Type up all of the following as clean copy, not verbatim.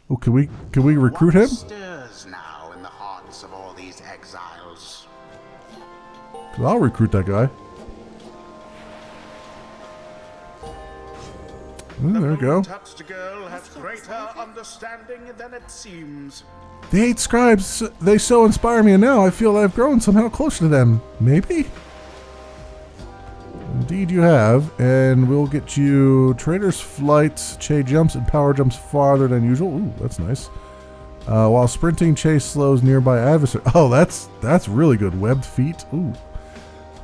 Oh, can we recruit him? What stirs now in the hearts of all these exiles? 'Cause I'll recruit that guy. There we go. Touched girl has greater understanding than it seems. The 8 scribes, they so inspire me, and now I feel I've grown somehow closer to them. Maybe? Indeed you have, and we'll get you Trader's Flight, Che jumps and power jumps farther than usual. Ooh, that's nice. While sprinting, Che slows nearby adversary. Oh, that's really good. Webbed feet. Ooh.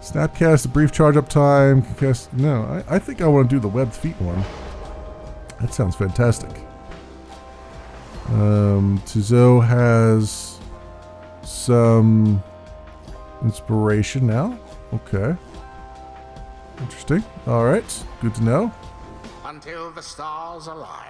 Snapcast, a brief charge up time. Cast, no, I think I want to do the webbed feet one. That sounds fantastic. Tizo has some inspiration now. Okay. Interesting. Alright. Good to know. Until the stars align.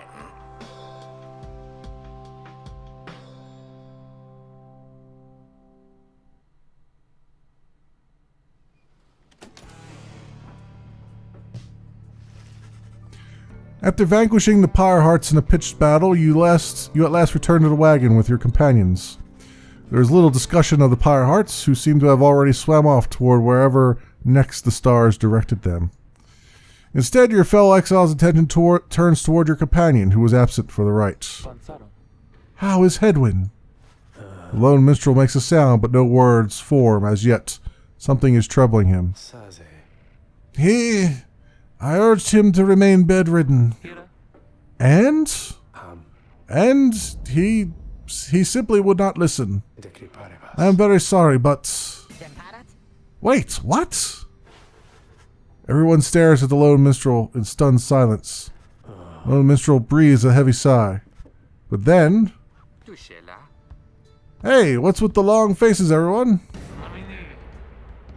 After vanquishing the Pyre Hearts in a pitched battle, you at last return to the wagon with your companions. There is little discussion of the Pyre Hearts, who seem to have already swam off toward wherever next the stars directed them. Instead, your fellow exile's attention turns toward your companion, who was absent for the rite. How is Hedwyn? The lone minstrel makes a sound, but no words form as yet. Something is troubling him. I urged him to remain bedridden. And he simply would not listen. I am very sorry, but... Wait, what? Everyone stares at the lone minstrel in stunned silence. The lone minstrel breathes a heavy sigh. But then... Hey, what's with the long faces, everyone?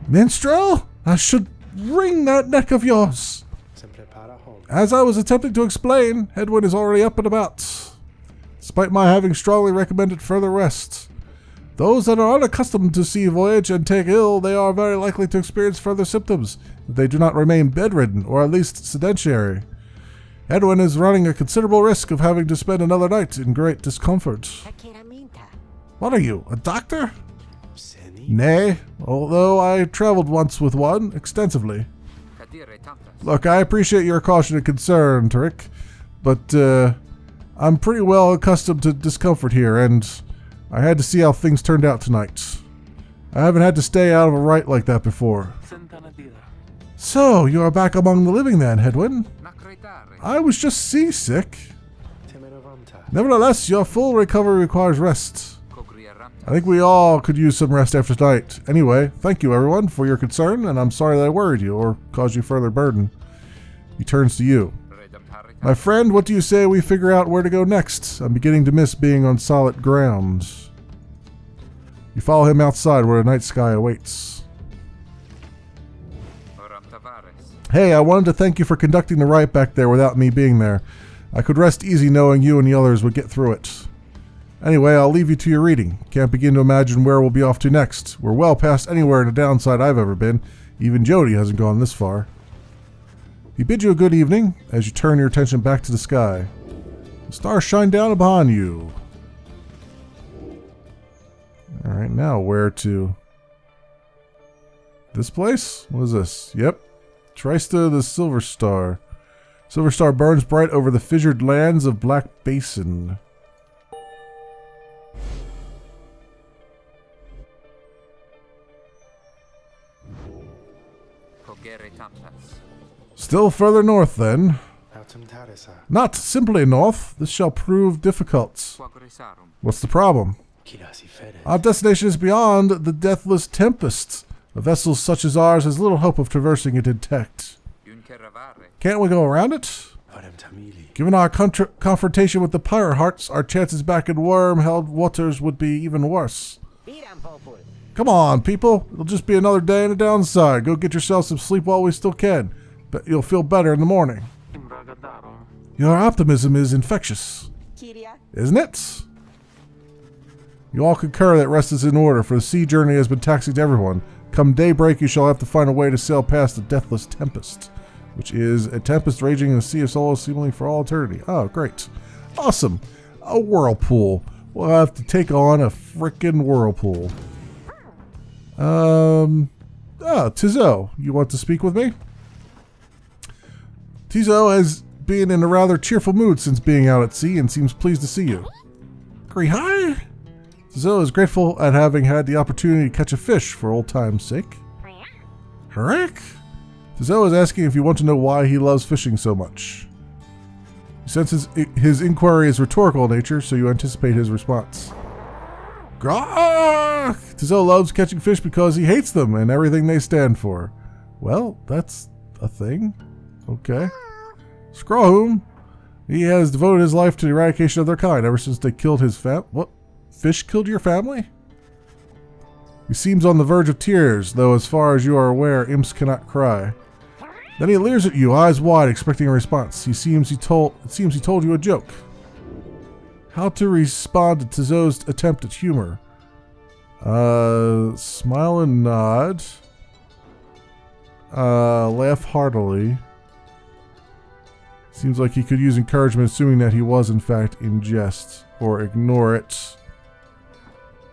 Minstrel? I should wring that neck of yours. As I was attempting to explain, Hedwyn is already up and about, despite my having strongly recommended further rest. Those that are unaccustomed to sea voyage and take ill, they are very likely to experience further symptoms if they do not remain bedridden, or at least sedentary. Hedwyn is running a considerable risk of having to spend another night in great discomfort. What are you, a doctor? Nay, although I traveled once with one, extensively. Look, I appreciate your caution and concern, Tarik, but I'm pretty well accustomed to discomfort here, and I had to see how things turned out tonight. I haven't had to stay out of a rite like that before. So, you are back among the living then, Hedwyn? I was just seasick. Nevertheless, your full recovery requires rest. I think we all could use some rest after tonight. Anyway, thank you everyone for your concern, and I'm sorry that I worried you or caused you further burden. He turns to you. My friend, what do you say we figure out where to go next? I'm beginning to miss being on solid ground. You follow him outside where the night sky awaits. Hey, I wanted to thank you for conducting the rite back there without me being there. I could rest easy knowing you and the others would get through it. Anyway, I'll leave you to your reading. Can't begin to imagine where we'll be off to next. We're well past anywhere in the downside I've ever been. Even Jody hasn't gone this far. He bids you a good evening as you turn your attention back to the sky. The stars shine down upon you. Alright, now where to? This place? What is this? Yep. Trista the Silver Star. Silver Star burns bright over the fissured lands of Black Basin. Still further north, then. Not simply north. This shall prove difficult. What's the problem? Our destination is beyond the deathless tempest. A vessel such as ours has little hope of traversing it intact. Can't we go around it? Given our confrontation with the Pyre Hearts, our chances back in worm-held waters would be even worse. Come on, people. It'll just be another day in the downside. Go get yourself some sleep while we still can. But you'll feel better in the morning. Your optimism is infectious. Isn't it? You all concur that rest is in order, for the sea journey has been taxing to everyone. Come daybreak, you shall have to find a way to sail past the deathless tempest, which is a tempest raging in the sea of souls seemingly for all eternity. Oh, great. Awesome. A whirlpool. We'll have to take on a frickin' whirlpool. Tizo, you want to speak with me? Tizo has been in a rather cheerful mood since being out at sea and seems pleased to see you. Hi. Tizo is grateful at having had the opportunity to catch a fish for old time's sake. Herrick? Tizo is asking if you want to know why he loves fishing so much. You sense his inquiry is rhetorical in nature, so you anticipate his response. Grok! Tizo loves catching fish because he hates them and everything they stand for. Well, that's a thing. Okay. Scrawhum. He has devoted his life to the eradication of their kind ever since they killed his What? Fish killed your family? He seems on the verge of tears, though as far as you are aware, imps cannot cry. Then he leers at you, eyes wide, expecting a response. It seems he told you a joke. How to respond to Tizo's attempt at humor? Smile and nod. Laugh heartily. Seems like he could use encouragement, assuming that he was in fact in jest, or ignore it.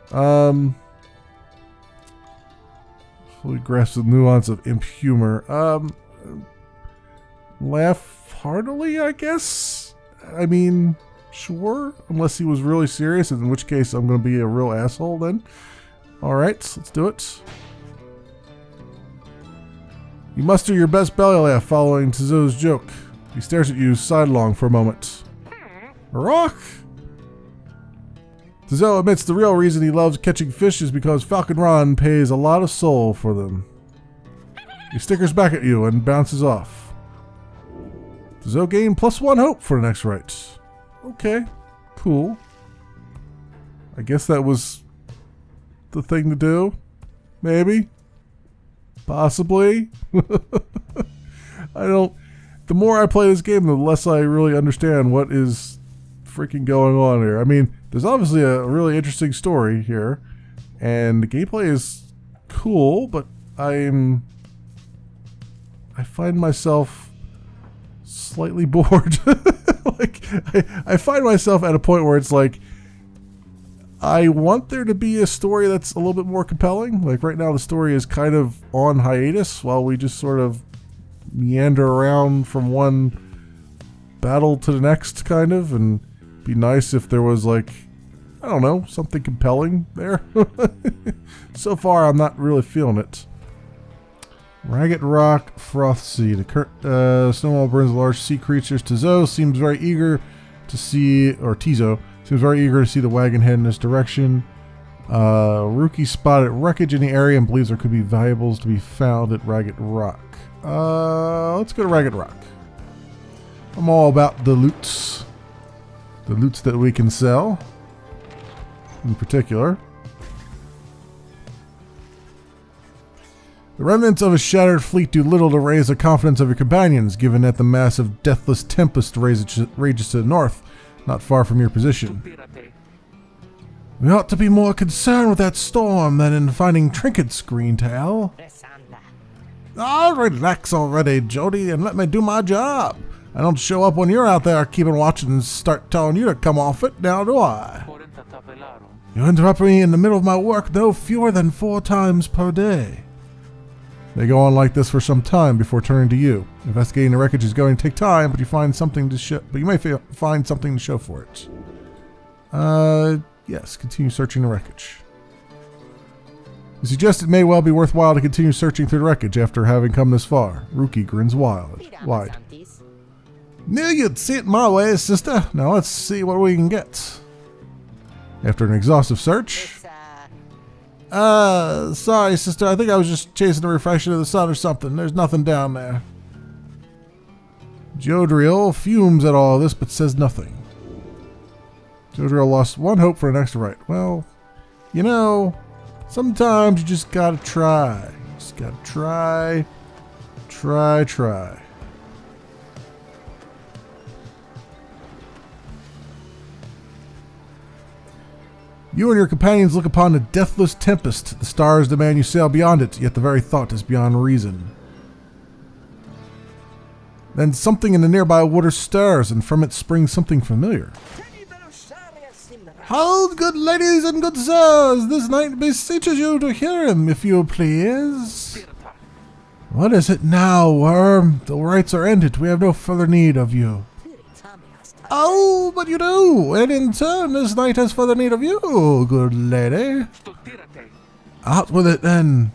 Fully grasp the nuance of imp humor. Laugh heartily, I guess? I mean, sure. Unless he was really serious, in which case I'm going to be a real asshole then. Alright, let's do it. You muster your best belly laugh following Tizo's joke. He stares at you sidelong for a moment. Rock! Tizo admits the real reason he loves catching fish is because Falcon Ron pays a lot of soul for them. He stickers back at you and bounces off. Tizo gained +1 hope for the next right. Okay, cool. I guess that was the thing to do. Maybe. Possibly. The more I play this game, the less I really understand what is freaking going on here. I mean, there's obviously a really interesting story here, and the gameplay is cool, but I find myself slightly bored. Like, I find myself at a point where it's like, I want there to be a story that's a little bit more compelling. Like right now the story is kind of on hiatus while we just sort of meander around from one battle to the next, kind of, and be nice if there was, like, I don't know, something compelling there. So far I'm not really feeling it. Ragged Rock, Froth Sea. The snowball burns large sea creatures. Tizo seems very eager to see, or Tizo seems very eager to see the wagon head in this direction. Rookie spotted wreckage in the area and believes there could be valuables to be found at Ragged Rock. Let's go to Ragged Rock. I'm all about the loots. The loots that we can sell, in particular. The remnants of a shattered fleet do little to raise the confidence of your companions, given that the massive deathless tempest rages to the north, not far from your position. We ought to be more concerned with that storm than in finding trinkets, Greentail. Oh, relax already, Jody, and let me do my job. I don't show up when you're out there keeping watch and start telling you to come off it, now do I? You interrupt me in the middle of my work no fewer than 4 times per day. They go on like this for some time before turning to you. Investigating the wreckage is going to take time, but you find something to show. But you may find something to show for it. Yes, continue searching the wreckage. You suggest it may well be worthwhile to continue searching through the wreckage after having come this far. Rookie grins wide. Knew you'd see it my way, sister. Now let's see what we can get. After an exhaustive search. Sorry, sister. I think I was just chasing the reflection of the sun or something. There's nothing down there. Jodriel fumes at all this, but says nothing. Jodriel lost 1 hope for an extra right. Well, you know, sometimes you just gotta try. You just gotta try. Try. You and your companions look upon the deathless tempest. The stars demand you sail beyond it, yet the very thought is beyond reason. Then something in the nearby water stirs, and from it springs something familiar. Hold, good ladies and good sirs, this knight beseeches you to hear him, if you please. What is it now, worm? The rites are ended. We have no further need of you. Oh, but you do, and in turn this knight has further need of you, good lady. Out with it then.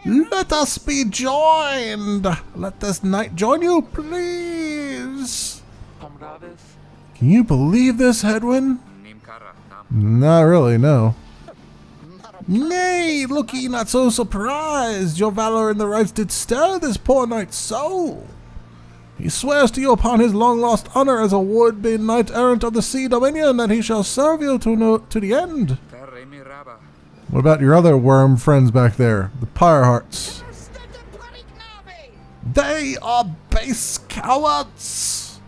Let us be joined. Let this knight join you, please. Can you believe this, Hedwyn? Not really, no. Nay, look ye not so surprised. Your valor in the rites did stir this poor knight's soul. He swears to you upon his long-lost honor as a would-be knight-errant of the sea dominion that he shall serve you to the end. What about your other worm friends back there, the Pyre hearts? They are base cowards.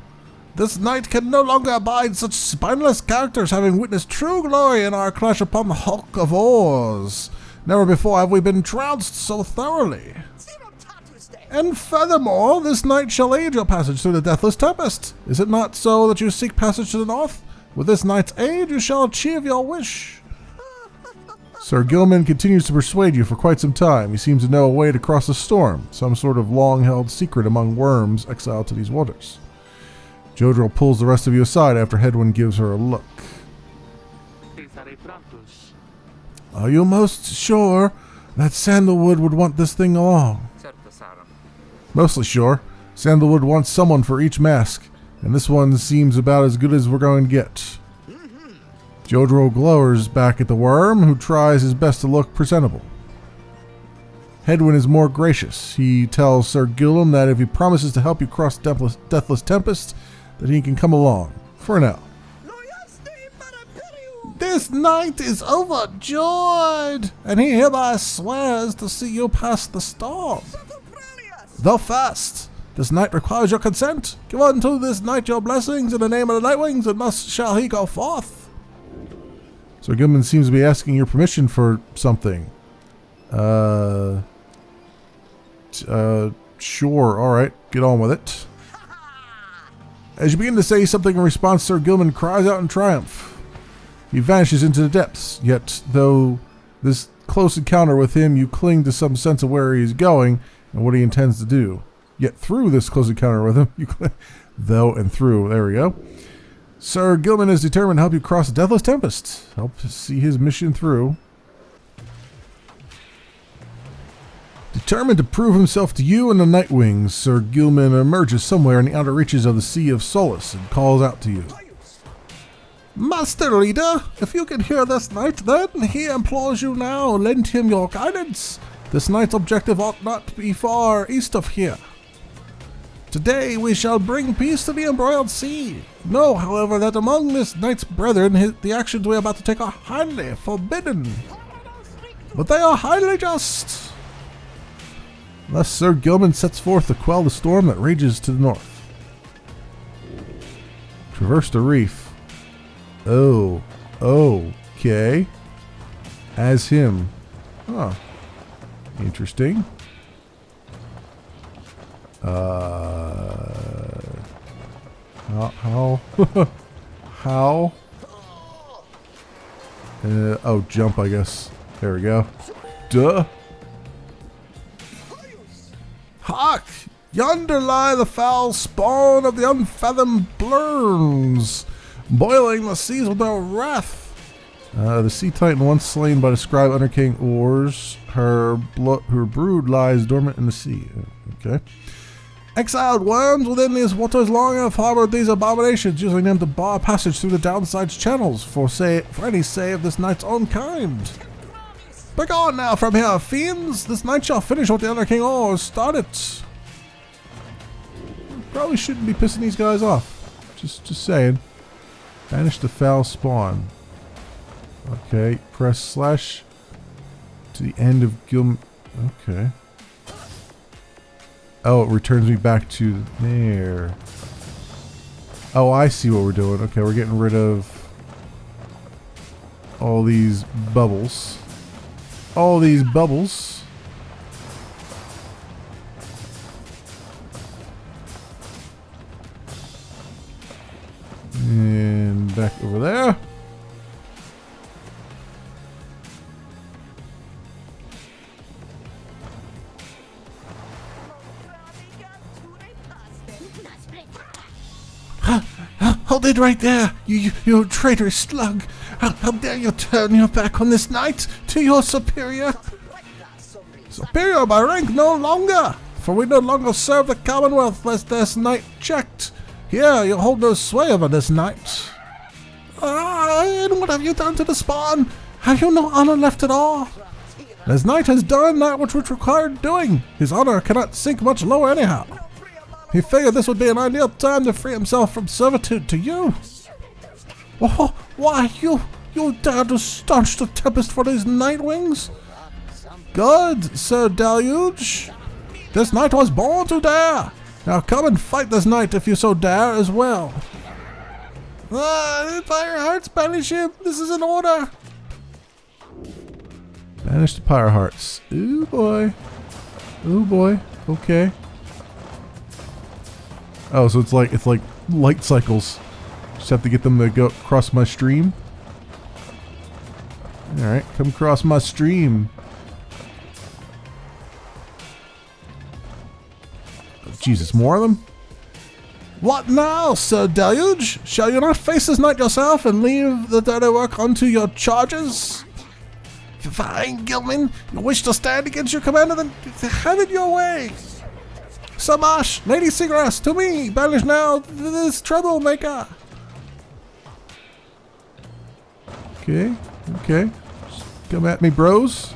This knight can no longer abide such spineless characters, having witnessed true glory in our clash upon the hulk of oars. Never before have we been trounced so thoroughly. And furthermore, this knight shall aid your passage through the deathless tempest. Is it not so that you seek passage to the north? With this knight's aid, you shall achieve your wish. Sir Gilman continues to persuade you for quite some time. He seems to know a way to cross the storm, some sort of long-held secret among worms exiled to these waters. Jodrell pulls the rest of you aside after Hedwyn gives her a look. Are you most sure that Sandalwood would want this thing along? Mostly sure. Sandalwood wants someone for each mask, and this one seems about as good as we're going to get. Jodrell glowers back at the worm, who tries his best to look presentable. Hedwyn is more gracious. He tells Sir Gilman that if he promises to help you cross Deathless Tempest, that he can come along, for now. This knight is overjoyed, and he hereby swears to see you past the storm. Though fast, this knight requires your consent. Give unto this knight your blessings in the name of the Nightwings, and thus shall he go forth. Sir Gilman seems to be asking your permission for something. Sure, alright, get on with it. As you begin to say something in response, Sir Gilman cries out in triumph. He vanishes into the depths, yet though this close encounter with him, you cling to some sense of where he is going and what he intends to do. Yet through this close encounter with him, you cling, though and through, there we go. Sir Gilman is determined to help you cross the Deathless Tempest. Help see his mission through. Determined to prove himself to you and the Nightwings, Sir Gilman emerges somewhere in the outer reaches of the Sea of Solace and calls out to you. Master Leader, if you can hear this knight, then he implores you now, lend him your guidance. This knight's objective ought not be far east of here. Today we shall bring peace to the embroiled sea. Know, however, that among this knight's brethren, the actions we are about to take are highly forbidden. But they are highly just. Thus Sir Gilman sets forth to quell the storm that rages to the north. Traverse the reef. Oh, okay. As him. Huh. Interesting. How? How? Oh, jump, I guess. There we go. Duh. Hark! Yonder lie the foul spawn of the unfathomed blurms, boiling the seas with their wrath. The sea titan once slain by the scribe under King Oars, her brood lies dormant in the sea. Okay. Exiled worms within these waters long have harbored these abominations, using them to bar passage through the downside's channels for any say of this knight's own kind. Begone now from here, fiends! This knight shall finish what the Under King Oars started. Probably shouldn't be pissing these guys off. Just saying. Banish the foul spawn. Okay, press slash to the end of Gilman. Okay. Oh, it returns me back to there. Oh, I see what we're doing. Okay, we're getting rid of all these bubbles. All these bubbles. And back over over there. Hold it right there, you traitorous slug. How dare you turn your back on this knight to your superior? Superior by rank no longer, for we no longer serve the Commonwealth lest this knight checked. Here, you hold no sway over this knight. And what have you done to the spawn? Have you no honor left at all? This knight has done that which required doing. His honor cannot sink much lower anyhow. He figured this would be an ideal time to free himself from servitude to you. Oh, why, you dare to staunch the tempest for these Nightwings? Good, Sir Deluge. This knight was born to dare. Now come and fight this knight if you so dare as well. Pyre Hearts, banish him. This is an order. Banish the Pyre Hearts. Ooh boy. Ooh boy. Okay. Oh, so it's like light cycles. Just have to get them to go across my stream. Alright, come across my stream. Oh, Jesus, more of them? What now, Sir Deluge? Shall you not face this knight yourself and leave the dirty work unto your charges? Fine, Gilman. You wish to stand against your commander, then have it your way. Samash, Lady Seagrass, to me, banish now this troublemaker. Okay, okay. Come at me, bros.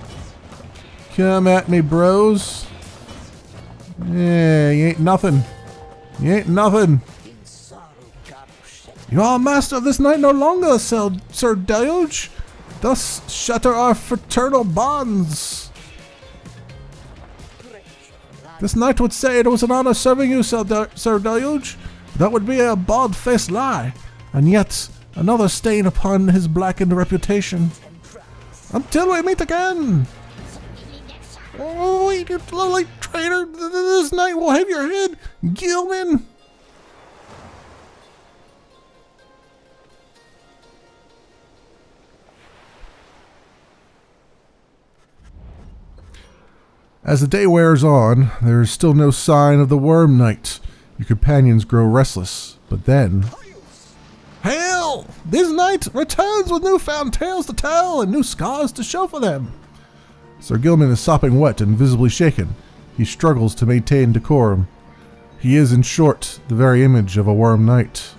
Come at me, bros. Yeah, you ain't nothing. You ain't nothing. You are master of this knight no longer, Sir Deluge. Thus shatter our fraternal bonds. This knight would say it was an honor serving you, Sir Deluge. That would be a bald-faced lie, and yet another stain upon his blackened reputation. Until we meet again! Oh, wait, you lovely traitor! This knight will have your head, Gilman! As the day wears on, there is still no sign of the Worm Knight. Your companions grow restless, but then... Hail! This knight returns with newfound tales to tell and new scars to show for them. Sir Gilman is sopping wet and visibly shaken. He struggles to maintain decorum. He is, in short, the very image of a Worm Knight.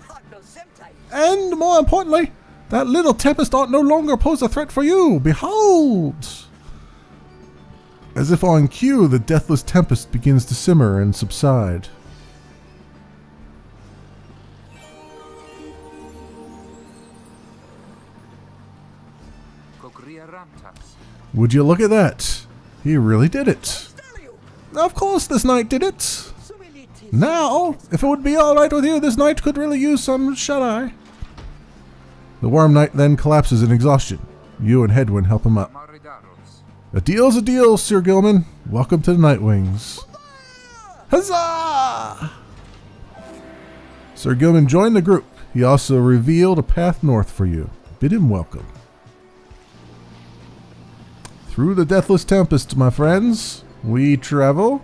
And, more importantly, that little tempest ought no longer pose a threat for you. Behold! As if on cue, the deathless tempest begins to simmer and subside. Would you look at that? He really did it. Of course this knight did it. Now, if it would be alright with you, this knight could really use some shut-eye. The Worm Knight then collapses in exhaustion. You and Hedwyn help him up. A deal's a deal, Sir Gilman. Welcome to the Nightwings. Huzzah! Sir Gilman joined the group. He also revealed a path north for you. Bid him welcome. Through the deathless tempest, my friends, we travel.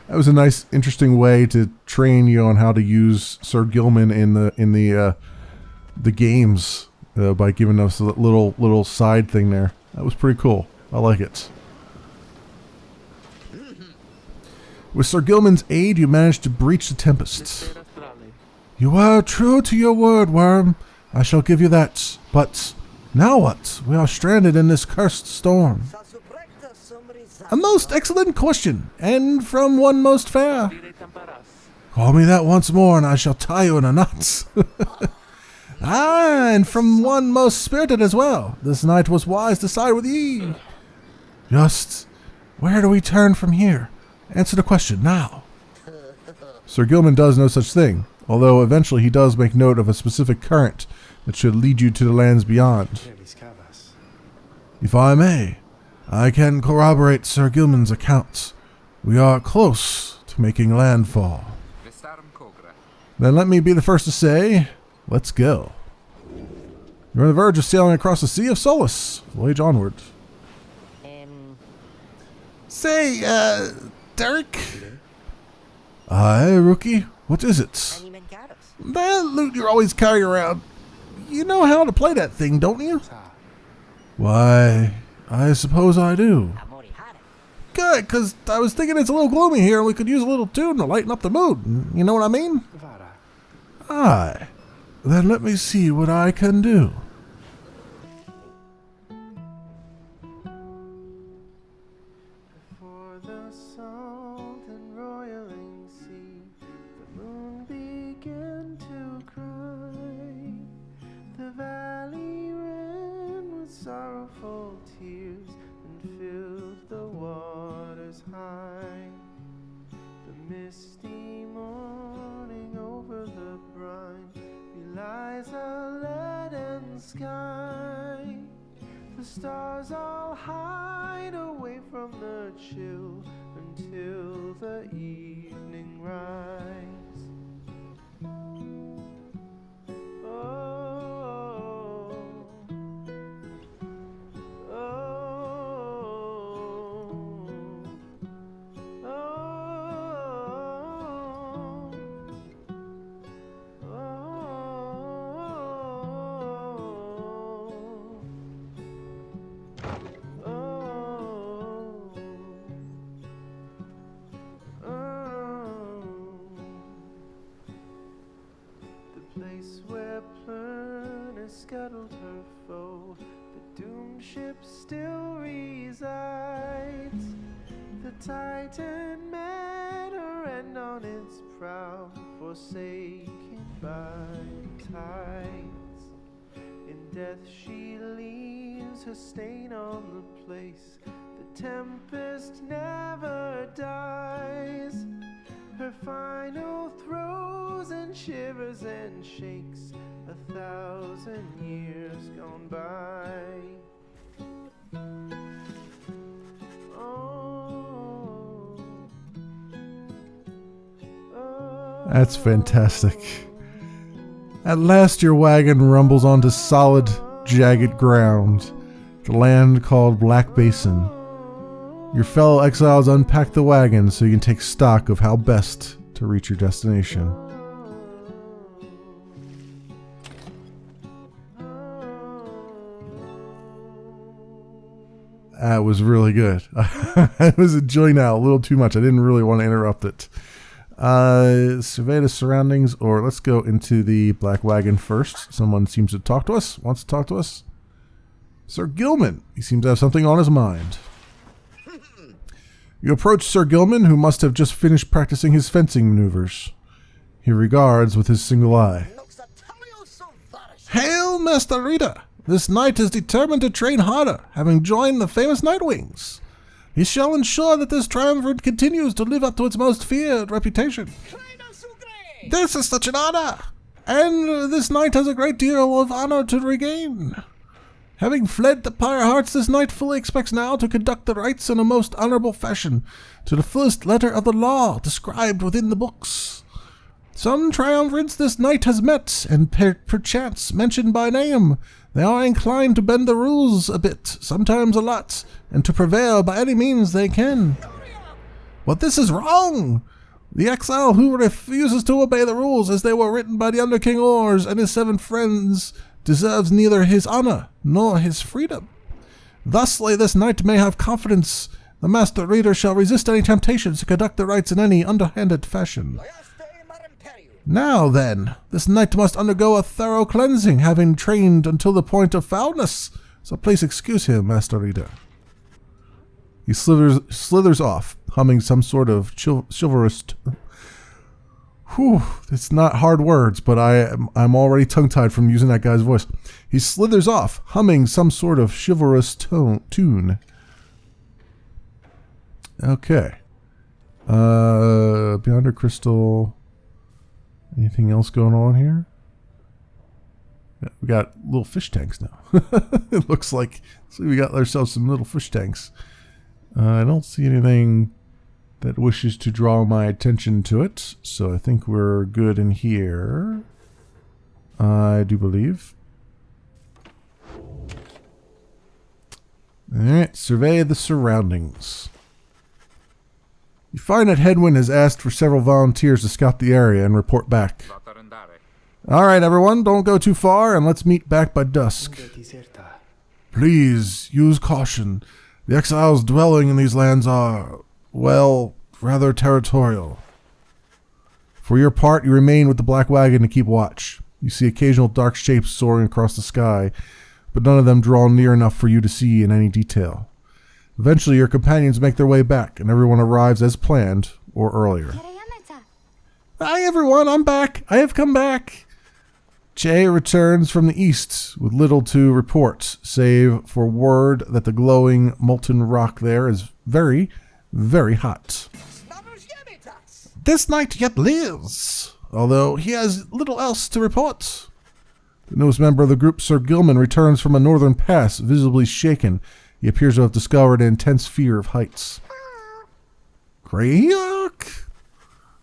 That was a nice, interesting way to train you on how to use Sir Gilman in the games by giving us a little side thing there. That was pretty cool. I like it. With Sir Gilman's aid, you managed to breach the tempest. You are true to your word, Worm. I shall give you that. But now what? We are stranded in this cursed storm. A most excellent question, and from one most fair. Call me that once more, and I shall tie you in a knot. Ah, and from one most spirited as well. This knight was wise to side with ye. Just, where do we turn from here? Answer the question now. Sir Gilman does no such thing, although eventually he does make note of a specific current that should lead you to the lands beyond. If I may, I can corroborate Sir Gilman's accounts. We are close to making landfall. Then let me be the first to say, let's go. You're on the verge of sailing across the Sea of Solace. Voyage onward. Say, Derek? Aye, rookie. What is it? That loot you're always carrying around. You know how to play that thing, don't you? Why, I suppose I do. Good, because I was thinking it's a little gloomy here and we could use a little tune to lighten up the mood. You know what I mean? Aye. Then let me see what I can do. Before the salt and roiling sea, the moon began to cry. The valley ran with sorrowful tears and filled the waters high. The misty morning over the brine belies a leaden sky. The stars all hide away from the chill until the evening rise. Oh, oh, oh, the place where Plern scuttled her foe, the doomed ship still resides. The Titan met her end on its prow, forsaken by tides. In death she leaves her stain on the place. The tempest never dies. Her final throes and shivers and shakes 1,000 years gone by. Oh, oh, That's fantastic. At last your wagon rumbles onto solid, jagged ground, the land called Black Basin. Your fellow exiles unpack the wagon so you can take stock of how best to reach your destination. That was really good. I was enjoying that a little too much. I didn't really want to interrupt it. Survey the surroundings, or let's go into the black wagon first. Someone seems to talk to us, wants to talk to us. Sir Gilman. He seems to have something on his mind. You approach Sir Gilman, who must have just finished practicing his fencing maneuvers. He regards with his single eye. Hail, Master Rita! This knight is determined to train harder, having joined the famous Nightwings. He shall ensure that this triumvirate continues to live up to its most feared reputation. This is such an honor, and this knight has a great deal of honor to regain. Having fled the Pyre Hearts, this knight fully expects now to conduct the rites in a most honorable fashion, to the fullest letter of the law described within the books. Some triumvirates this knight has met, and perchance mentioned by name. They are inclined to bend the rules a bit, sometimes a lot, and to prevail by any means they can. But this is wrong! The exile who refuses to obey the rules as they were written by the Under King Ors and his 7 friends deserves neither his honor nor his freedom. Thusly this knight may have confidence. The Master Reader shall resist any temptations to conduct the rites in any underhanded fashion. Now then, this knight must undergo a thorough cleansing, having trained until the point of foulness. So please excuse him, Master Reader. He slithers off, humming some sort of chivalrous... Whew, it's not hard words, but I'm already tongue-tied from using that guy's voice. He slithers off, humming some sort of chivalrous tune. Okay. Beyond her crystal... Anything else going on here? Yeah, we got little fish tanks now. It looks like we got ourselves some little fish tanks. I don't see anything that wishes to draw my attention to it. So I think we're good in here. I do believe. Alright, survey the surroundings. You find that Headwind has asked for several volunteers to scout the area and report back. Alright everyone, don't go too far and let's meet back by dusk. Please, use caution. The exiles dwelling in these lands are, well, rather territorial. For your part, you remain with the Black Wagon to keep watch. You see occasional dark shapes soaring across the sky, but none of them draw near enough for you to see in any detail. Eventually, your companions make their way back, and everyone arrives as planned, or earlier. Hi everyone, I'm back. I have come back. Che returns from the east with little to report, save for word that the glowing molten rock there is very, very hot. This knight yet lives, although he has little else to report. The newest member of the group, Sir Gilman, returns from a northern pass, visibly shaken. He appears to have discovered an intense fear of heights. Greyhawk!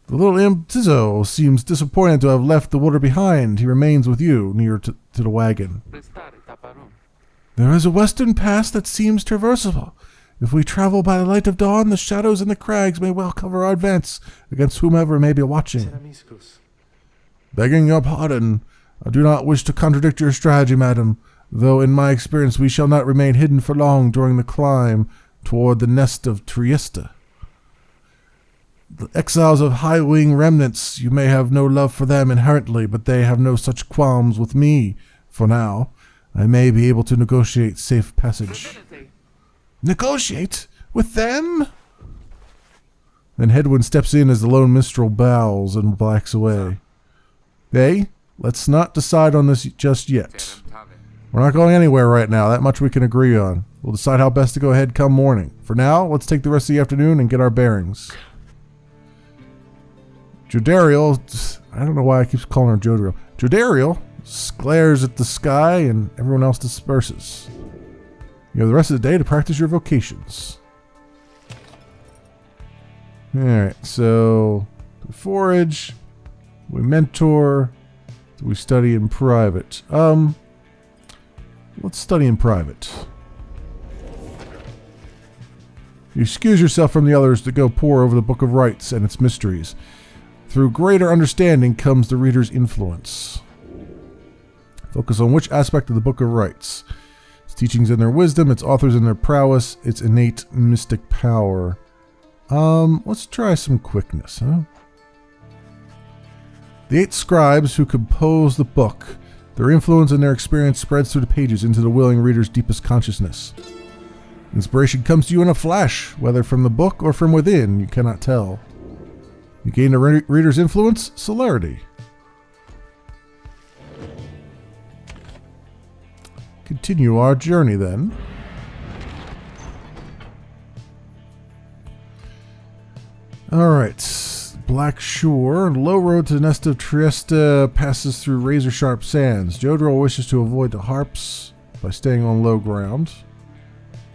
The little imp Tizzo seems disappointed to have left the water behind. He remains with you, near to the wagon. There is a western pass that seems traversable. If we travel by the light of dawn, the shadows in the crags may well cover our advance against whomever may be watching. Begging your pardon, I do not wish to contradict your strategy, madam, though in my experience we shall not remain hidden for long during the climb toward the nest of Trieste. The exiles of High Wing remnants, you may have no love for them inherently, but they have no such qualms with me, for now. I may be able to negotiate safe passage. Negotiate? With them? Then Headwind steps in as the lone minstrel bows and blacks away. Hey, let's not decide on this just yet. We're not going anywhere right now, that much we can agree on. We'll decide how best to go ahead come morning. For now, let's take the rest of the afternoon and get our bearings. Jodariel, I don't know why I keep calling her Jodariel. Jodariel glares at the sky and everyone else disperses. You have the rest of the day to practice your vocations. Alright, so we forage, we mentor, we study in private. Let's study in private. You excuse yourself from the others to go pore over the Book of Rites and its mysteries. Through greater understanding comes the reader's influence. Focus on which aspect of the Book of Rites. Its teachings in their wisdom, its authors in their prowess, its innate mystic power. Let's try some quickness, huh? The 8 scribes who compose the book, their influence and their experience spreads through the pages into the willing reader's deepest consciousness. Inspiration comes to you in a flash, whether from the book or from within, you cannot tell. You gain the reader's influence, celerity. Continue our journey then. Alright, Black Shore, low road to the nest of Trieste passes through razor-sharp sands. Jodrell wishes to avoid the harps by staying on low ground.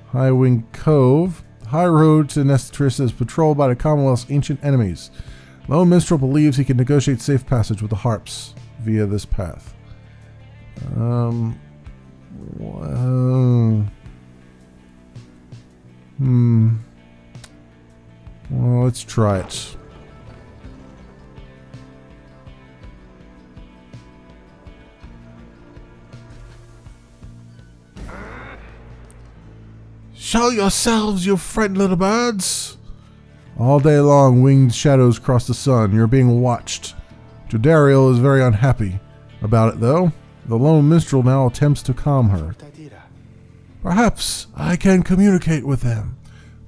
High Wing Cove, high road to the nest of Trieste is patrolled by the Commonwealth's ancient enemies. Lone Minstrel believes he can negotiate safe passage with the harps via this path. Well, let's try it. Show yourselves, you frightened little birds! All day long, winged shadows cross the sun. You're being watched. Jodariel is very unhappy about it, though. The lone minstrel now attempts to calm her. Perhaps I can communicate with them.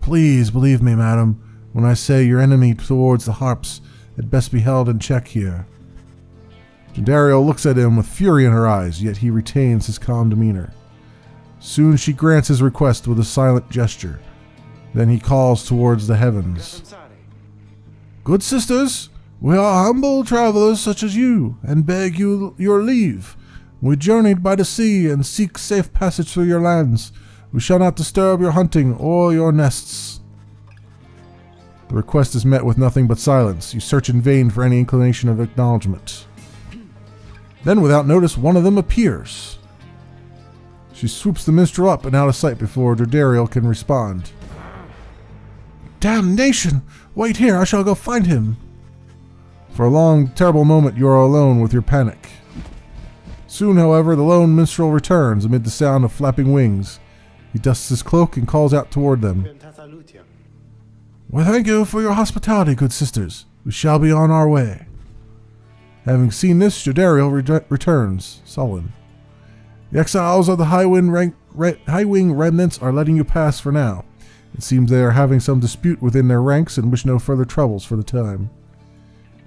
Please believe me, madam, when I say your enemy towards the harps had best be held in check here. Jodariel looks at him with fury in her eyes, yet he retains his calm demeanor. Soon she grants his request with a silent gesture. Then he calls towards the heavens. Good sisters, we are humble travelers such as you, and beg you your leave. We journeyed by the sea and seek safe passage through your lands. We shall not disturb your hunting or your nests. The request is met with nothing but silence. You search in vain for any inclination of acknowledgement. Then, without notice, one of them appears. She swoops the minstrel up and out of sight before Dardariel can respond. Damnation! Wait here, I shall go find him. For a long, terrible moment, you are alone with your panic. Soon, however, the lone minstrel returns amid the sound of flapping wings. He dusts his cloak and calls out toward them. Well, thank you for your hospitality, good sisters. We shall be on our way. Having seen this, Dardariel returns, sullen. The exiles of the High Wing remnants are letting you pass for now. It seems they are having some dispute within their ranks and wish no further troubles for the time.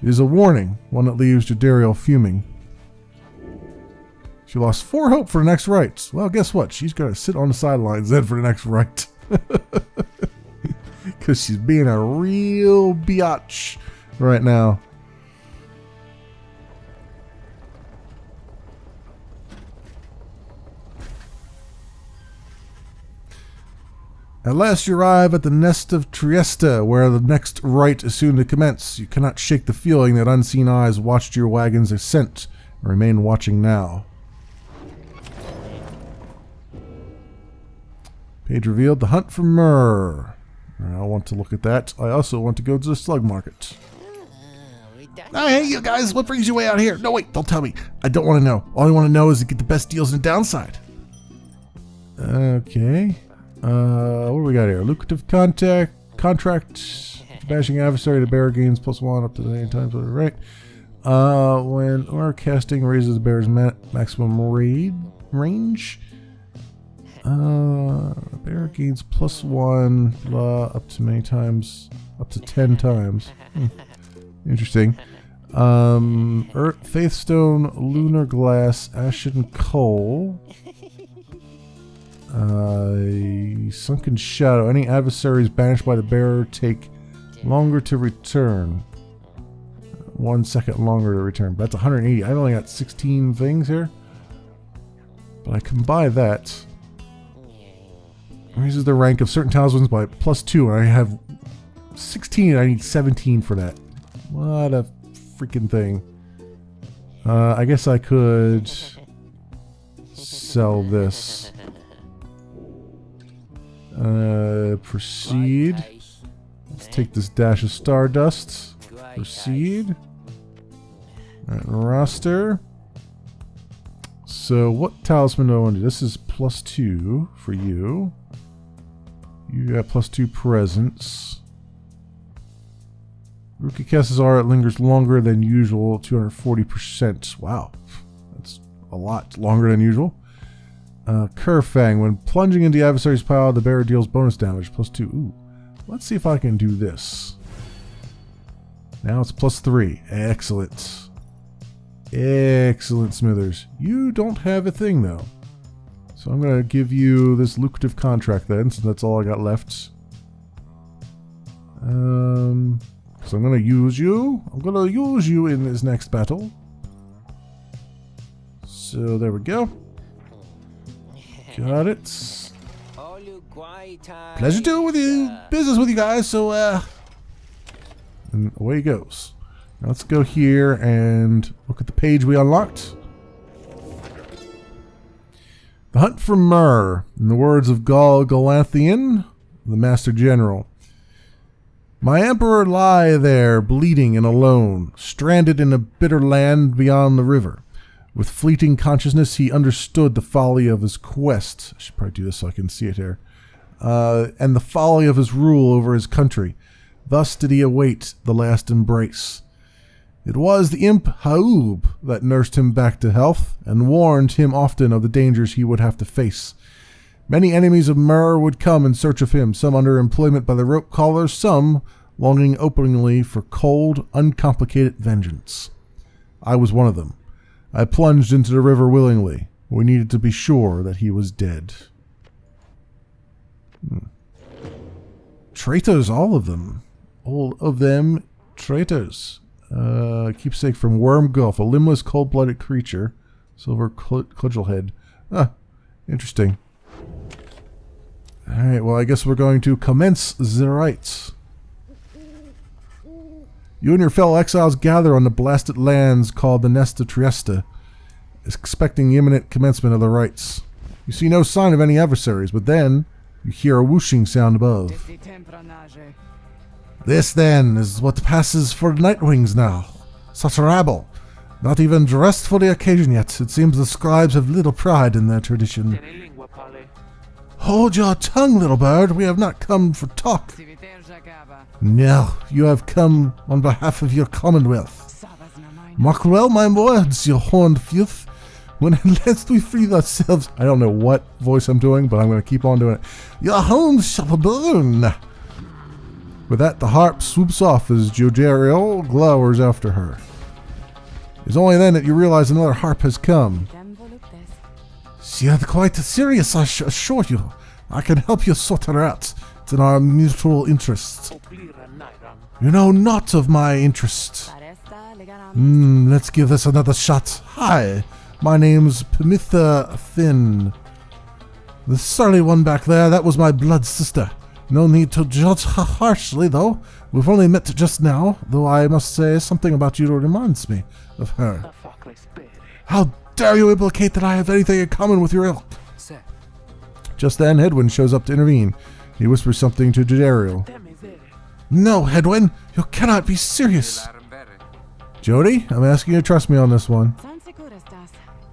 It is a warning, one that leaves Dardariel fuming. She lost 4 hope for the next rites. Well, guess what? She's got to sit on the sidelines then for the next rite. Because she's being a real biatch right now. At last you arrive at the nest of Trieste, where the next rite is soon to commence. You cannot shake the feeling that unseen eyes watched your wagon's ascent and remain watching now. Page revealed the hunt for myrrh. I want to look at that. I also want to go to the slug market. Oh, hey, you guys, what brings you way out here? No, wait, don't tell me. I don't want to know. All I want to know is to get the best deals in the downside. Okay. What do we got here? Lucrative contract. Bashing adversary to bear gains +1 up to 9 times. Right. When or casting raises the bear's maximum range. Bear gains +1 up to many times, up to 10 times. Interesting. Earth, Faithstone, Lunar Glass, Ashen Coal. Sunken Shadow. Any adversaries banished by the bearer take longer to return. 1 second longer to return. But that's 180. I've only got 16 things here. But I can buy that. Raises the rank of certain talismans by +2, and I have 16. I need 17 for that. What a freaking thing. I guess I could sell this. Proceed. Let's take this dash of Stardust. Proceed. Alright, roster. So what talisman do I want to do? This is +2 for you. You got +2 presence. Rookie Kesazar, it lingers longer than usual, 240%. Wow. That's a lot longer than usual. Kerfang, when plunging into the adversary's pile, the bearer deals bonus damage, +2. Ooh. Let's see if I can do this. Now it's +3. Excellent. Excellent, Smithers. You don't have a thing, though. So I'm going to give you this lucrative contract then, since that's all I got left. So I'm going to use you. I'm going to use you in this next battle. So there we go. Got it. Pleasure doing with you, business with you guys. So, and away he goes. Now let's go here and look at the page we unlocked. The hunt for myrrh, in the words of Gal Galathian, the Master General. My emperor lie there, bleeding and alone, stranded in a bitter land beyond the river. With fleeting consciousness, he understood the folly of his quest. I should probably do this so I can see it here. And the folly of his rule over his country. Thus did he await the last embrace. It was the imp Haub that nursed him back to health, and warned him often of the dangers he would have to face. Many enemies of Myrrh would come in search of him, some under employment by the rope callers, some longing openly for cold, uncomplicated vengeance. I was one of them. I plunged into the river willingly. We needed to be sure that he was dead. Traitors, all of them. All of them traitors. Keepsake from Worm Gulf, a limbless, cold-blooded creature. Silver cudgelhead. Ah, interesting. Alright, well, I guess we're going to commence the rites. You and your fellow exiles gather on the blasted lands called the Nest of Trieste, expecting the imminent commencement of the rites. You see no sign of any adversaries, but then you hear a whooshing sound above. This, then, is what passes for Nightwings now. Such a rabble. Not even dressed for the occasion yet. It seems the scribes have little pride in their tradition. Hold your tongue, little bird. We have not come for talk. No, you have come on behalf of your commonwealth. Mark well my words, you horned filth. When at last we free ourselves... I don't know what voice I'm doing, but I'm going to keep on doing it. Your homes shall burn. With that, the harp swoops off as Jodariel glowers after her. It's only then that you realize another harp has come. She is quite serious, I assure you. I can help you sort her out. It's in our mutual interest. You know not of my interest. Let's give this another shot. Hi, my name's Pyre Thin. The surly one back there, that was my blood sister. No need to judge her harshly, though. We've only met just now, though I must say something about you reminds me of her. How dare you implicate that I have anything in common with your ilk? Just then, Hedwyn shows up to intervene. He whispers something to Jodariel. No, Hedwyn, you cannot be serious. Jody, I'm asking you to trust me on this one.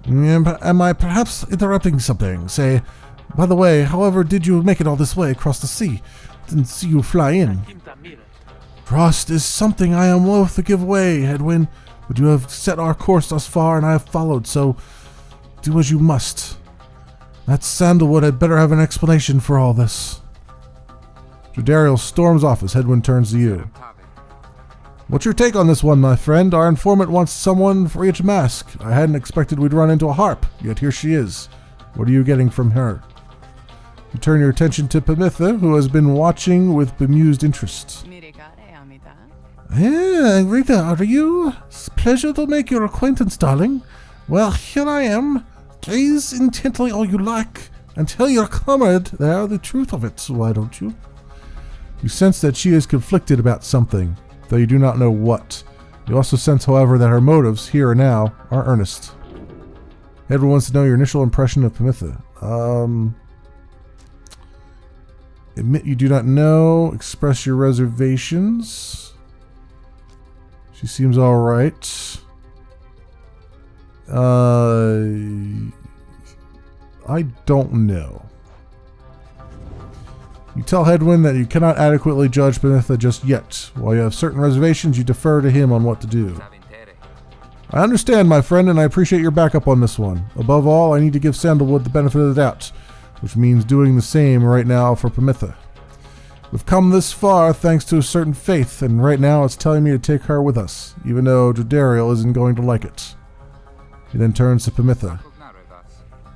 Am I perhaps interrupting something? Say, by the way, however did you make it all this way across the sea? Didn't see you fly in. Trust is something I am loath to give away, Hedwyn, but you have set our course thus far and I have followed, so do as you must. That Sandalwood had better have an explanation for all this. Jodariel storms off as Hedwyn turns to you. What's your take on this one, my friend? Our informant wants someone for each mask. I hadn't expected we'd run into a harp, yet here she is. What are you getting from her? You turn your attention to Pyre, who has been watching with bemused interest. Rita, are you? It's a pleasure to make your acquaintance, darling. Well, here I am. Gaze intently all you like, and tell your comrade there the truth of it, why don't you? You sense that she is conflicted about something, though you do not know what. You also sense, however, that her motives, here and now, are earnest. Edward wants to know your initial impression of Pyre. Admit you do not know. Express your reservations. She seems alright. I don't know. You tell Hedwyn that you cannot adequately judge Pyre just yet. While you have certain reservations, you defer to him on what to do. I understand, my friend, and I appreciate your backup on this one. Above all, I need to give Sandalwood the benefit of the doubt, which means doing the same right now for Pyre. We've come this far thanks to a certain faith, and right now it's telling me to take her with us, even though Jodariel isn't going to like it. He then turns to Pyre.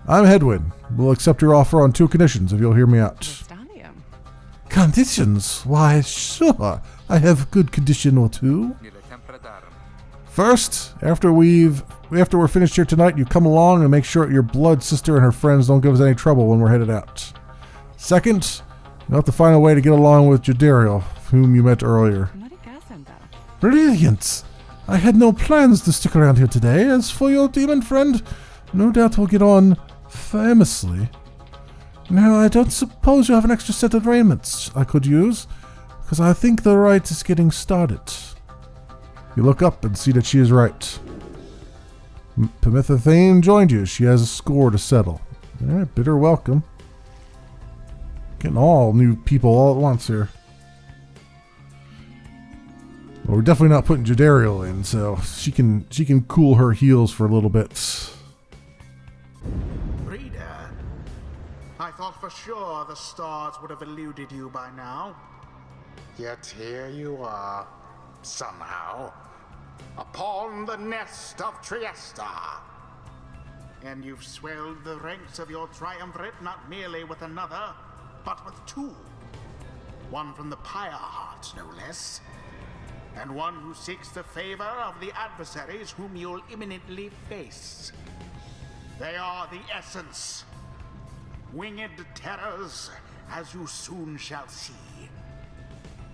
I'm Hedwyn. We'll accept your offer on 2 conditions, if you'll hear me out. Conditions? Why, sure. I have a good condition or 2. First, after we're finished here tonight, you come along and make sure your blood sister and her friends don't give us any trouble when we're headed out. Second, you'll have to find a way to get along with Jodariel, whom you met earlier. Brilliant! I had no plans to stick around here today. As for your demon friend, no doubt we'll get on famously. Now, I don't suppose you have an extra set of raiments I could use, because I think the rite is getting started. You look up and see that she is right. Pyre Thane joined you. She has a score to settle. Alright, bid her welcome. Getting all new people all at once here. Well, we're definitely not putting Jodariel in, so she can cool her heels for a little bit. Reader, I thought for sure the stars would have eluded you by now. Yet here you are, somehow, upon the Nest of Trieste. And you've swelled the ranks of your triumvirate not merely with another, but with 2. One from the Pyre heart, no less. And one who seeks the favor of the adversaries whom you'll imminently face. They are the essence. Winged terrors, as you soon shall see.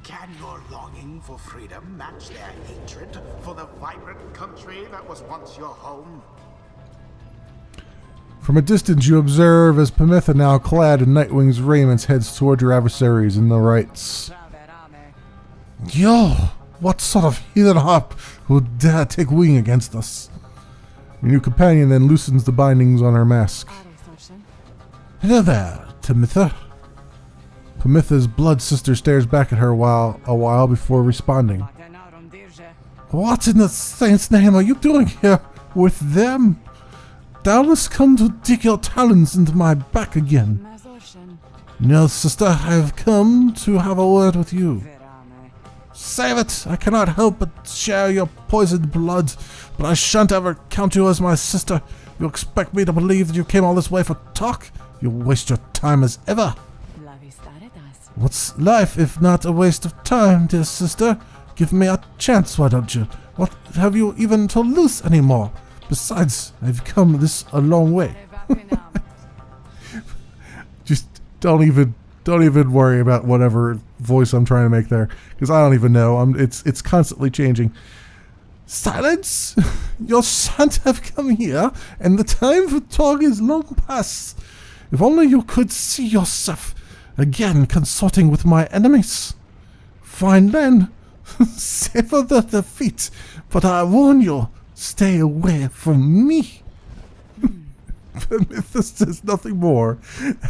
Can your longing for freedom match their hatred for the vibrant country that was once your home? From a distance, you observe as Pamitha, now clad in Nightwing's raiments, heads toward your adversaries in the rights. Yo, what sort of heathen harp would dare take wing against us? Your new companion then loosens the bindings on her mask. Hello there, Pamitha. Pamitha's blood sister stares back at her a while before responding. What in the saint's name are you doing here with them? Doubtless come to dig your talons into my back again. No, sister, I have come to have a word with you. Save it! I cannot help but share your poisoned blood, but I shan't ever count you as my sister. You expect me to believe that you came all this way for talk? You waste your time as ever. What's life if not a waste of time, dear sister? Give me a chance, why don't you? What have you even to lose anymore? Besides, I've come this a long way. Just don't even worry about whatever voice I'm trying to make there, because I don't even know. It's constantly changing. Silence! You shan't have come here, and the time for talk is long past. If only you could see yourself again consorting with my enemies. Fine then, savor the defeat, but I warn you, stay away from me. Pamitha says nothing more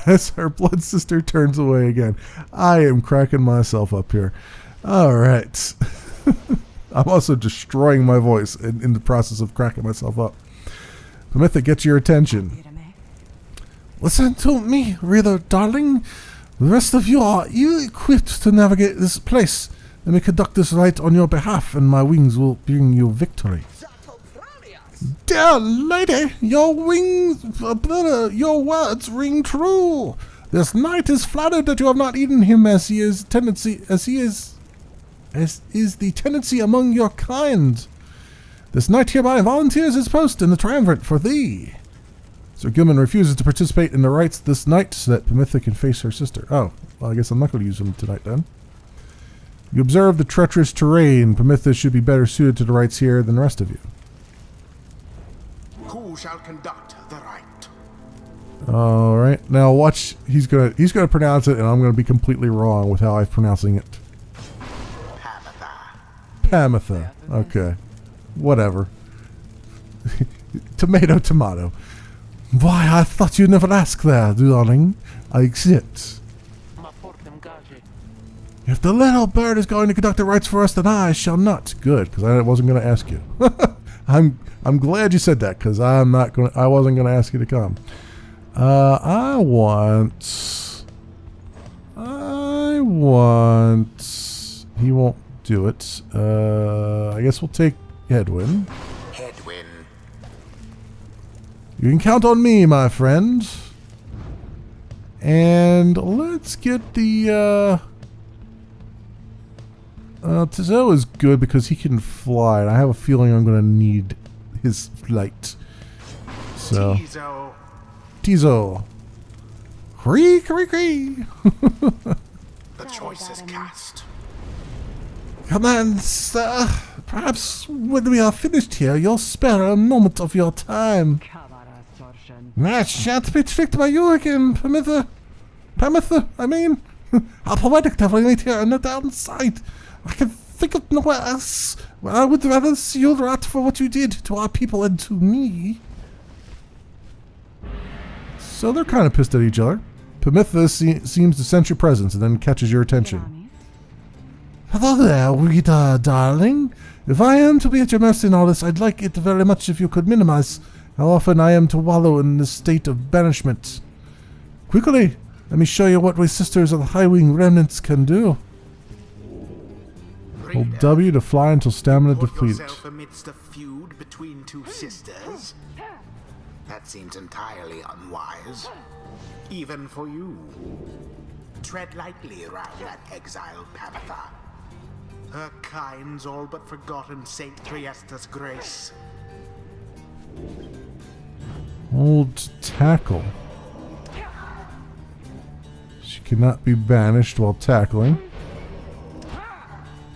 as her blood sister turns away again. I am cracking myself up here. All right. I'm also destroying my voice in the process of cracking myself up. Pamitha gets your attention. Listen to me, reader darling. The rest of you are ill-equipped to navigate this place. Let me conduct this right on your behalf, and my wings will bring you victory. Dear lady, your words ring true. This knight is flattered that you have not eaten him, as is the tendency among your kind. This knight hereby volunteers his post in the triumvirate for thee. Sir Gilman refuses to participate in the rites this night so that Pamitha can face her sister. Oh, well, I guess I'm not going to use him tonight then. You observe the treacherous terrain. Pamitha should be better suited to the rites here than the rest of you. Who shall conduct the rite? All right, now watch. He's gonna pronounce it, and I'm gonna be completely wrong with how I'm pronouncing it. Pamitha. Okay, whatever. Tomato, tomato. Why, I thought you'd never ask there, darling. I accept. If the little bird is going to conduct the rites for us, then I shall not. Good, because I wasn't going to ask you. I'm glad you said that, because I wasn't going to ask you to come. I want. He won't do it. I guess we'll take Hedwyn. You can count on me, my friend. And let's get the, Tizo is good because he can fly, and I have a feeling I'm going to need his flight. So. Tizo. Cree, cree, cree. The choice is cast. Come on, sir. Perhaps when we are finished here, you'll spare a moment of your time. I shan't be tricked by you again, Pamitha. I mean. How poetic to meet here in the downside. I can think of nowhere else. Well, I would rather see you rat for what you did to our people and to me. So they're kind of pissed at each other. Pamitha seems to sense your presence and then catches your attention. Hello there, reader, darling. If I am to be at your mercy in all this, I'd like it very much if you could minimize how often I am to wallow in this state of banishment. Quickly, let me show you what we sisters of the High Wing remnants can do. Hold W to fly until stamina depleted. Yourself amidst a feud between two sisters? That seems entirely unwise. Even for you. Tread lightly around that exiled Pamitha. Her kind's all but forgotten Saint Triesta's grace. Hold tackle. She cannot be banished while tackling.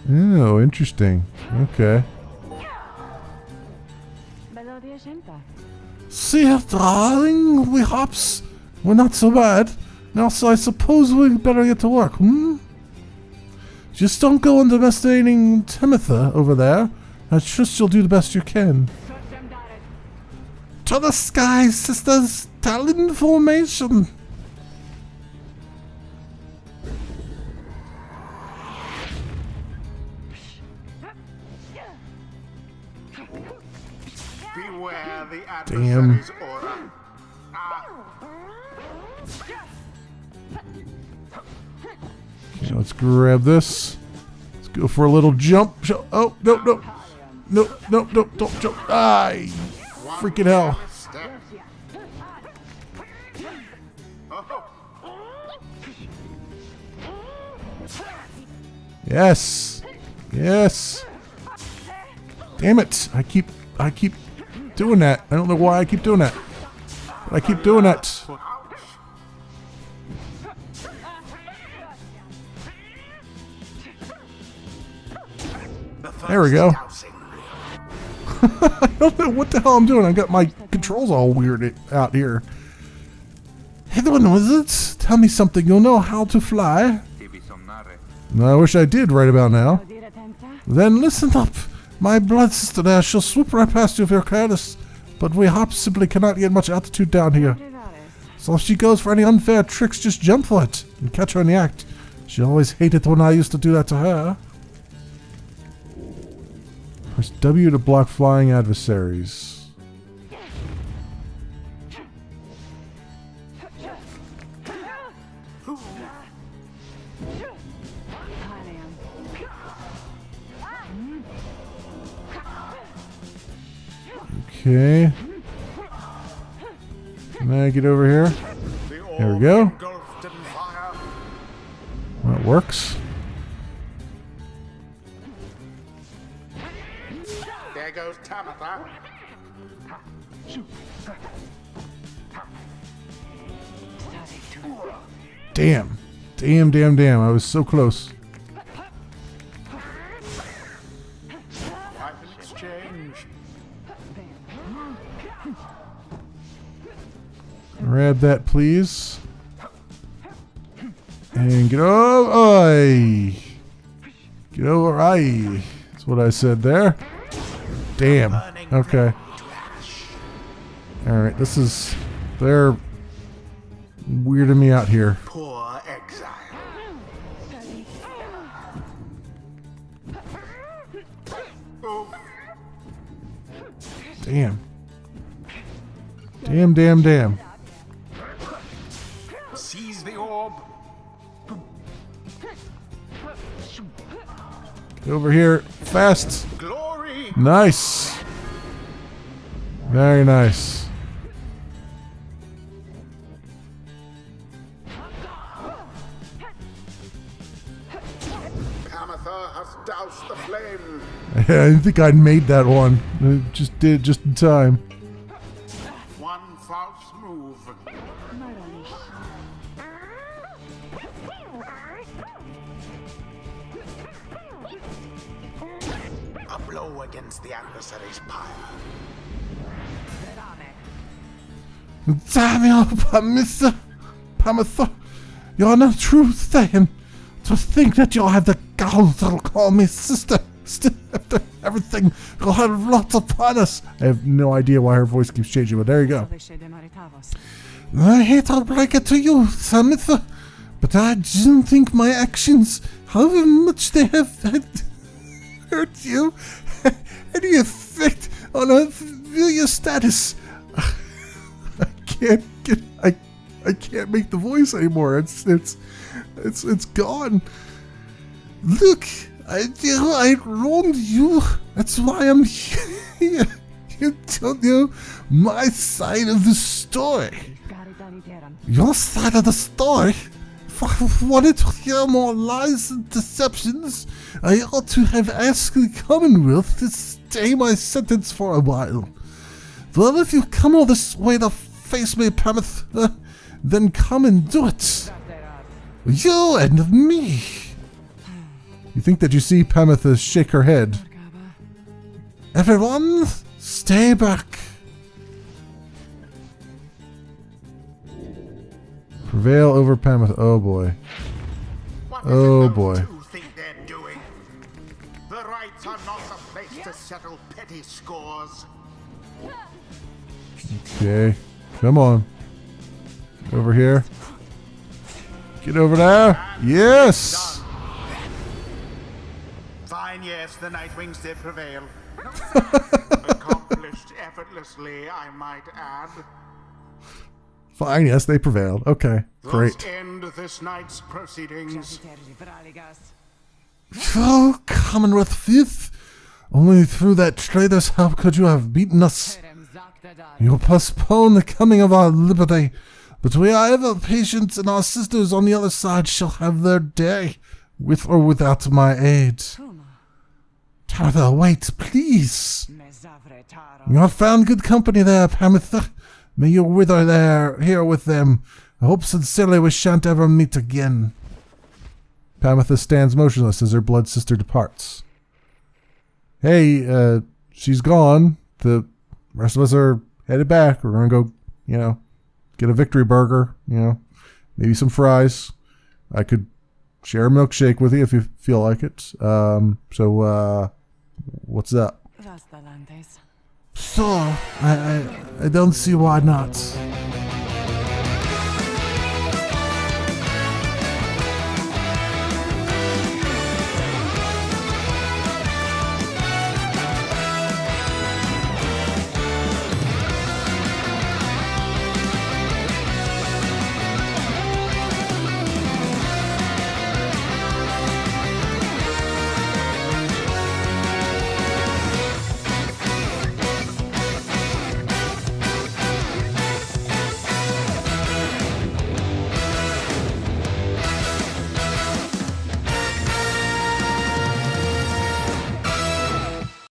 Oh, interesting. Okay. See, darling, we hops. We're not so bad. Now, so I suppose we better get to work, hmm? Just don't go underestimating Timothy over there. I trust you'll do the best you can. To the sky, sisters! Talon formation! Beware the Damn. adversary's aura. Okay, let's grab this. Let's go for a little jump. Oh, no, no. No, no, no, don't jump. Ay, freaking hell. Yes. Yes. Damn it. I keep doing that. I don't know why I keep doing that. But I keep doing that. There we go. I don't know what the hell I'm doing. I got my controls all weird out here. Hey, the one wizard, tell me something. You'll know how to fly. I wish I did right about now. Then listen up. My blood sister there shall swoop right past you if you're careless. But we hops simply cannot get much altitude down here. So if she goes for any unfair tricks, just jump for it and catch her in the act. She always hated when I used to do that to her. Press W to block flying adversaries. Okay. Can I get over here? There we go. That works. There goes Tamatha. Damn. Damn, damn, damn. I was so close. Weapon exchange. Grab that, please. And get over. Aye. Get over. Aye. That's what I said there. Damn. Okay. Alright, this is... They're weirding me out here. Poor exile. Oh, Damn. Damn, damn, damn. seize the orb. Get over here. Fast. Glory. Nice. Very nice. Tamatha has doused the flame. I didn't think I'd made that one. I just did just in time. One false move. A blow against the adversary's pyre. Damn you, Pamitha. You're not true Thayan. To think that you'll have the gall to call me sister. Still, after everything, you'll have lots upon us. I have no idea why her voice keeps changing, but there you go. I hate to break it to you, Samitha, but I didn't think my actions, however much they have hurt you, had any effect on your status. I can't make the voice anymore. It's gone. Look, I wronged you. That's why I'm here. You don't know my side of the story. Your side of the story? If I wanted to hear more lies and deceptions, I ought to have asked the Commonwealth to stay my sentence for a while. Well, if you come all this way to face me, Pamith, then come and do it. You and me. You think that you see Pamitha shake her head. Everyone, stay back. Prevail over Pamitha. Oh boy. Oh boy. Two think they're doing? The rights are not the place to settle petty scores. Okay. Come on. Get over here. Get over there. Yes! Fine, yes, the Nightwings did prevail. Accomplished effortlessly, I might add. Fine, yes, they prevailed. Okay, great. Let's end this night's proceedings. Oh, Commonwealth Fifth! Only through that traitor's help could you have beaten us. You postpone the coming of our liberty, but we are ever patient, and our sisters on the other side shall have their day, with or without my aid. Tamitha, wait, please. You have found good company there, Pamitha. May you wither there, here with them. I hope sincerely we shan't ever meet again. Pamitha stands motionless as her blood sister departs. Hey, she's gone. The rest of us are headed back. We're gonna go, get a victory burger, maybe some fries. I could share a milkshake with you if you feel like it. So, what's up? So, I don't see why not.